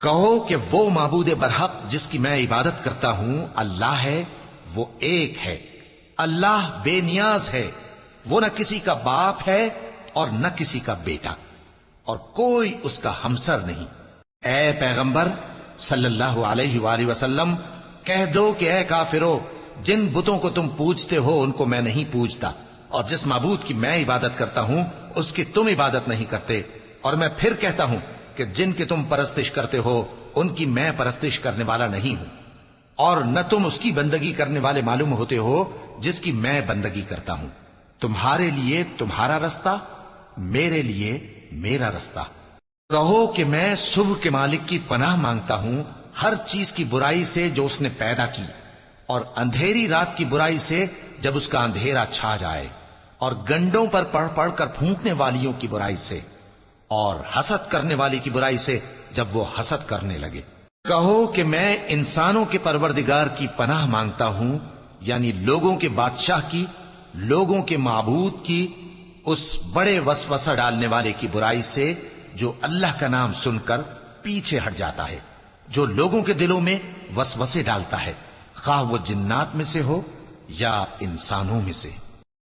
کہو کہ وہ معبود برحق جس کی میں عبادت کرتا ہوں اللہ ہے، وہ ایک ہے، اللہ بے نیاز ہے، وہ نہ کسی کا باپ ہے اور نہ کسی کا بیٹا، اور کوئی اس کا ہمسر نہیں۔ اے پیغمبر صلی اللہ علیہ وآلہ وسلم، کہہ دو کہ اے کافرو، جن بتوں کو تم پوجتے ہو ان کو میں نہیں پوجتا، اور جس معبود کی میں عبادت کرتا ہوں اس کی تم عبادت نہیں کرتے، اور میں پھر کہتا ہوں کہ جن کی تم پرستش کرتے ہو ان کی میں پرستش کرنے والا نہیں ہوں، اور نہ تم اس کی بندگی کرنے والے معلوم ہوتے ہو جس کی میں بندگی کرتا ہوں۔ تمہارے لیے تمہارا رستہ، میرے لیے میرا رستہ۔ کہو کہ میں صبح کے مالک کی پناہ مانگتا ہوں ہر چیز کی برائی سے جو اس نے پیدا کی، اور اندھیری رات کی برائی سے جب اس کا اندھیرا چھا جائے، اور گنڈوں پر پڑھ پڑھ کر پھونکنے والیوں کی برائی سے، اور حسد کرنے والی کی برائی سے جب وہ حسد کرنے لگے۔ کہو کہ میں انسانوں کے پروردگار کی پناہ مانگتا ہوں، یعنی لوگوں کے بادشاہ کی، لوگوں کے معبود کی، اس بڑے وسوسہ ڈالنے والے کی برائی سے جو اللہ کا نام سن کر پیچھے ہٹ جاتا ہے، جو لوگوں کے دلوں میں وسوسے ڈالتا ہے، خواہ وہ جنات میں سے ہو یا انسانوں میں سے۔